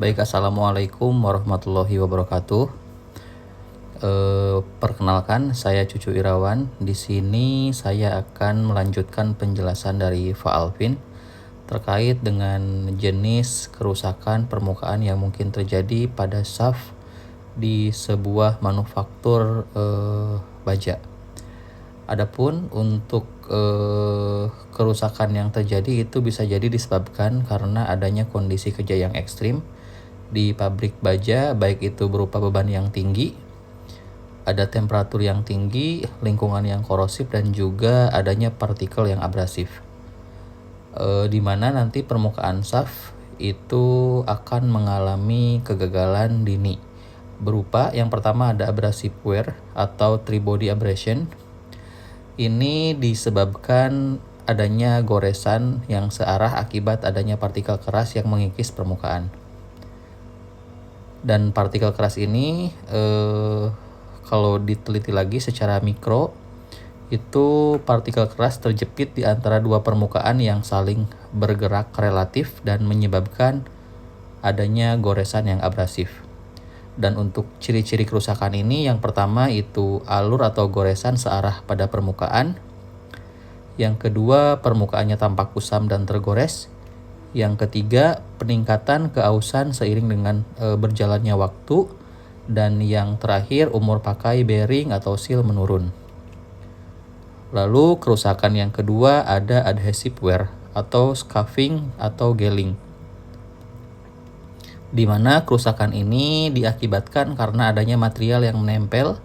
Baik, assalamualaikum warahmatullahi wabarakatuh. Perkenalkan, saya Cucu Irawan. Di sini saya akan melanjutkan penjelasan dari Fa Alvin terkait dengan jenis kerusakan permukaan yang mungkin terjadi pada shaft di sebuah manufaktur baja. Adapun untuk kerusakan yang terjadi itu bisa jadi disebabkan karena adanya kondisi kerja yang ekstrim di pabrik baja, baik itu berupa beban yang tinggi, ada temperatur yang tinggi, lingkungan yang korosif, dan juga adanya partikel yang abrasif. Di mana nanti permukaan shaft itu akan mengalami kegagalan dini. Berupa yang pertama ada abrasive wear atau tri-body abrasion. Ini disebabkan adanya goresan yang searah akibat adanya partikel keras yang mengikis permukaan. Dan partikel keras ini kalau diteliti lagi secara mikro, itu partikel keras terjepit di antara dua permukaan yang saling bergerak relatif dan menyebabkan adanya goresan yang abrasif. Dan untuk ciri-ciri kerusakan ini, yang pertama itu alur atau goresan searah pada permukaan. Yang kedua, permukaannya tampak kusam dan tergores. Yang ketiga, peningkatan keausan seiring dengan berjalannya waktu. Dan yang terakhir, umur pakai bearing atau seal menurun. Lalu kerusakan yang kedua ada adhesive wear atau scuffing atau gelling, di mana kerusakan ini diakibatkan karena adanya material yang menempel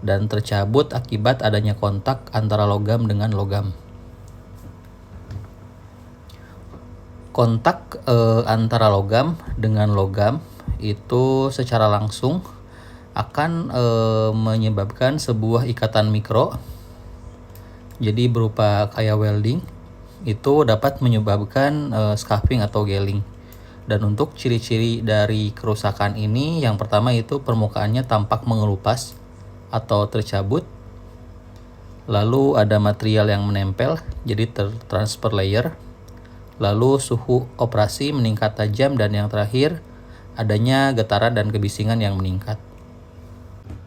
dan tercabut akibat adanya kontak antara logam dengan logam. Kontak antara logam dengan logam itu secara langsung akan menyebabkan sebuah ikatan mikro, jadi berupa kayak welding, itu dapat menyebabkan scuffing atau gelling. Dan untuk ciri-ciri dari kerusakan ini, yang pertama itu permukaannya tampak mengelupas atau tercabut. Lalu ada material yang menempel, jadi transfer layer. Lalu suhu operasi meningkat tajam, dan yang terakhir adanya getaran dan kebisingan yang meningkat.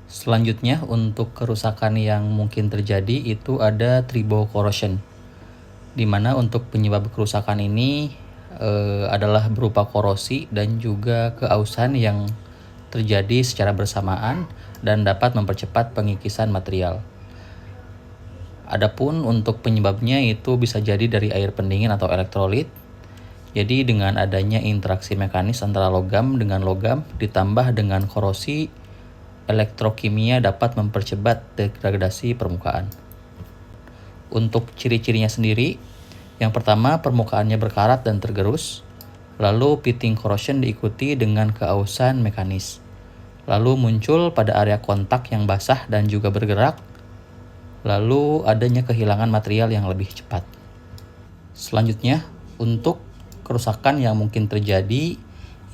Selanjutnya untuk kerusakan yang mungkin terjadi itu ada tribo corrosion, di mana untuk penyebab kerusakan ini adalah berupa korosi dan juga keausan yang terjadi secara bersamaan dan dapat mempercepat pengikisan material. Adapun untuk penyebabnya itu bisa jadi dari air pendingin atau elektrolit. Jadi dengan adanya interaksi mekanis antara logam dengan logam ditambah dengan korosi, elektrokimia dapat mempercepat degradasi permukaan. Untuk ciri-cirinya sendiri, yang pertama permukaannya berkarat dan tergerus, lalu pitting corrosion diikuti dengan keausan mekanis, lalu muncul pada area kontak yang basah dan juga bergerak, lalu adanya kehilangan material yang lebih cepat. Selanjutnya, untuk kerusakan yang mungkin terjadi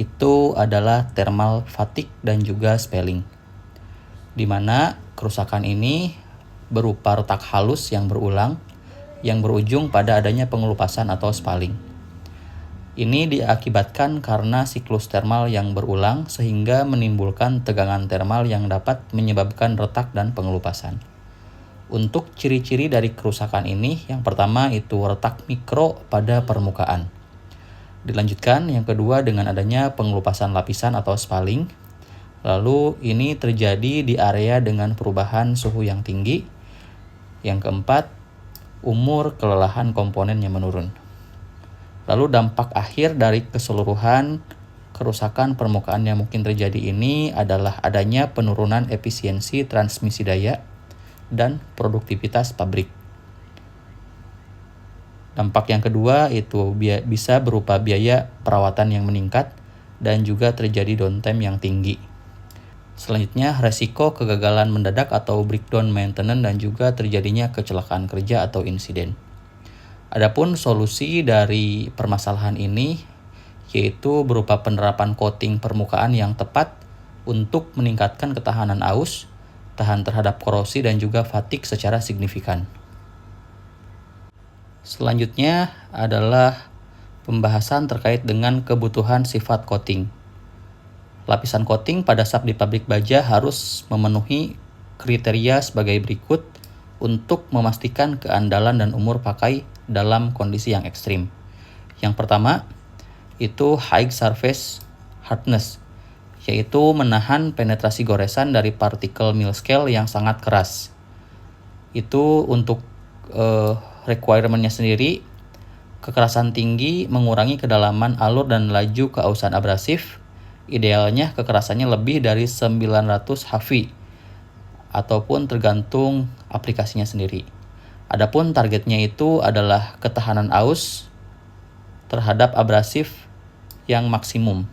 itu adalah thermal fatigue dan juga spalling, di mana kerusakan ini berupa retak halus yang berulang yang berujung pada adanya pengelupasan atau spaling. Ini diakibatkan karena siklus thermal yang berulang sehingga menimbulkan tegangan thermal yang dapat menyebabkan retak dan pengelupasan. Untuk ciri-ciri dari kerusakan ini, yang pertama itu retak mikro pada permukaan. Dilanjutkan yang kedua dengan adanya pengelupasan lapisan atau spaling. Lalu ini terjadi di area dengan perubahan suhu yang tinggi. Yang keempat, umur kelelahan komponennya menurun. Lalu dampak akhir dari keseluruhan kerusakan permukaan yang mungkin terjadi ini adalah adanya penurunan efisiensi transmisi daya dan produktivitas pabrik. Dampak yang kedua itu bisa berupa biaya perawatan yang meningkat dan juga terjadi downtime yang tinggi. Selanjutnya, resiko kegagalan mendadak atau breakdown maintenance dan juga terjadinya kecelakaan kerja atau insiden. Adapun solusi dari permasalahan ini yaitu berupa penerapan coating permukaan yang tepat untuk meningkatkan ketahanan aus, tahan terhadap korosi dan juga fatigue secara signifikan. Selanjutnya adalah pembahasan terkait dengan kebutuhan sifat coating. Lapisan coating pada sap di pabrik baja harus memenuhi kriteria sebagai berikut untuk memastikan keandalan dan umur pakai dalam kondisi yang ekstrim. Yang pertama, itu high surface hardness, yaitu menahan penetrasi goresan dari partikel mill scale yang sangat keras. Itu untuk requirement-nya sendiri, kekerasan tinggi mengurangi kedalaman alur dan laju keausan abrasif. Idealnya kekerasannya lebih dari 900 HV ataupun tergantung aplikasinya sendiri. Adapun targetnya itu adalah ketahanan aus terhadap abrasif yang maksimum.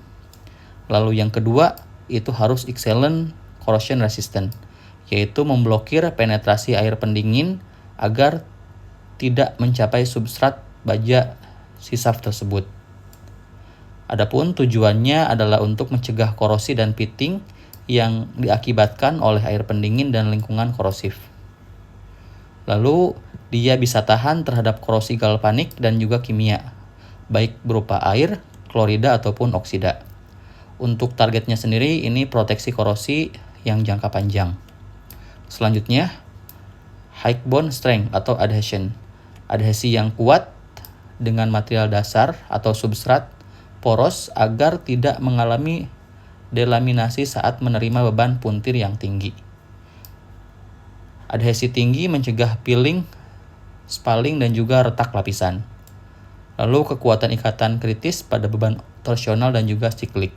Lalu yang kedua itu harus excellent corrosion resistant, yaitu memblokir penetrasi air pendingin agar tidak mencapai substrat baja si SAF tersebut. Adapun tujuannya adalah untuk mencegah korosi dan pitting yang diakibatkan oleh air pendingin dan lingkungan korosif. Lalu dia bisa tahan terhadap korosi galvanik dan juga kimia, baik berupa air, klorida ataupun oksida. Untuk targetnya sendiri ini proteksi korosi yang jangka panjang. Selanjutnya, high bond strength atau adhesion. Adhesi yang kuat dengan material dasar atau substrat poros agar tidak mengalami delaminasi saat menerima beban puntir yang tinggi. Adhesi tinggi mencegah peeling, spalling, dan juga retak lapisan. Lalu kekuatan ikatan kritis pada beban torsional dan juga siklik.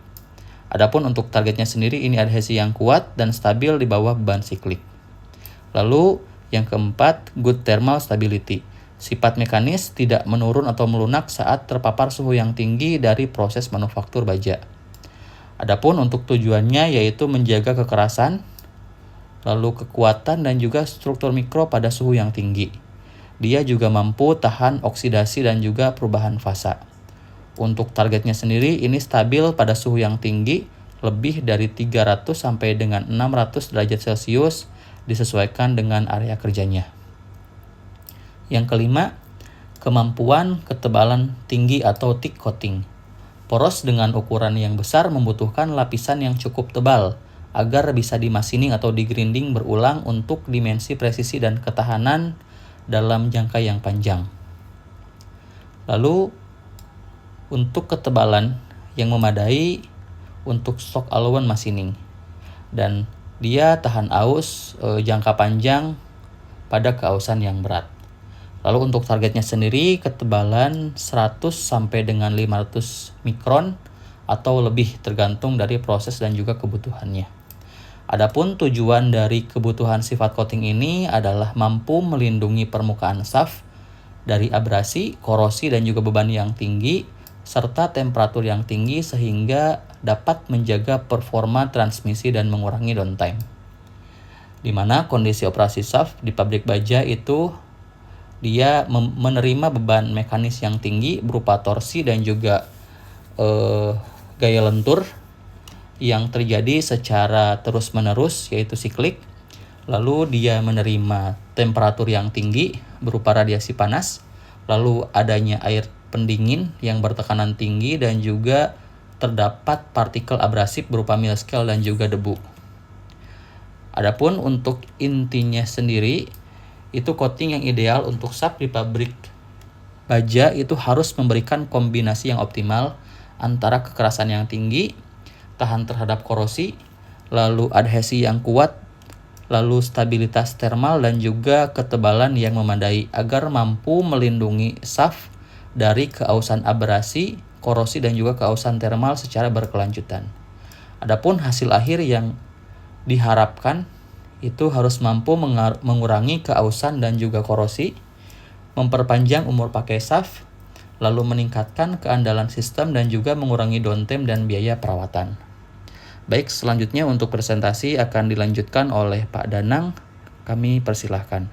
Adapun untuk targetnya sendiri ini adhesi yang kuat dan stabil di bawah beban siklik. Lalu yang keempat, good thermal stability. Sifat mekanis tidak menurun atau melunak saat terpapar suhu yang tinggi dari proses manufaktur baja. Adapun untuk tujuannya yaitu menjaga kekerasan, lalu kekuatan dan juga struktur mikro pada suhu yang tinggi. Dia juga mampu tahan oksidasi dan juga perubahan fasa. Untuk targetnya sendiri ini stabil pada suhu yang tinggi, lebih dari 300 sampai dengan 600 derajat Celcius disesuaikan dengan area kerjanya. Yang kelima, kemampuan ketebalan tinggi atau thick coating. Poros dengan ukuran yang besar membutuhkan lapisan yang cukup tebal agar bisa dimachining atau digrinding berulang untuk dimensi presisi dan ketahanan dalam jangka yang panjang. Lalu untuk ketebalan yang memadai untuk stock allowance machining, dan dia tahan aus jangka panjang pada keausan yang berat. Lalu untuk targetnya sendiri ketebalan 100 sampai dengan 500 mikron atau lebih tergantung dari proses dan juga kebutuhannya. Adapun tujuan dari kebutuhan sifat coating ini adalah mampu melindungi permukaan SAF dari abrasi, korosi, dan juga beban yang tinggi serta temperatur yang tinggi sehingga dapat menjaga performa transmisi dan mengurangi downtime. Di mana kondisi operasi SAF di pabrik baja itu dia menerima beban mekanis yang tinggi berupa torsi dan juga gaya lentur yang terjadi secara terus-menerus yaitu siklik. Lalu dia menerima temperatur yang tinggi berupa radiasi panas, lalu adanya air pendingin yang bertekanan tinggi dan juga terdapat partikel abrasif berupa mill scale dan juga debu. Adapun untuk intinya sendiri, itu coating yang ideal untuk SAF di pabrik baja itu harus memberikan kombinasi yang optimal antara kekerasan yang tinggi, tahan terhadap korosi, lalu adhesi yang kuat, lalu stabilitas thermal dan juga ketebalan yang memadai agar mampu melindungi SAF dari keausan abrasi, korosi, dan juga keausan thermal secara berkelanjutan. Adapun hasil akhir yang diharapkan itu harus mampu mengurangi keausan dan juga korosi, memperpanjang umur pakai SAF, lalu meningkatkan keandalan sistem dan juga mengurangi downtime dan biaya perawatan. Baik, selanjutnya untuk presentasi akan dilanjutkan oleh Pak Danang. Kami persilahkan.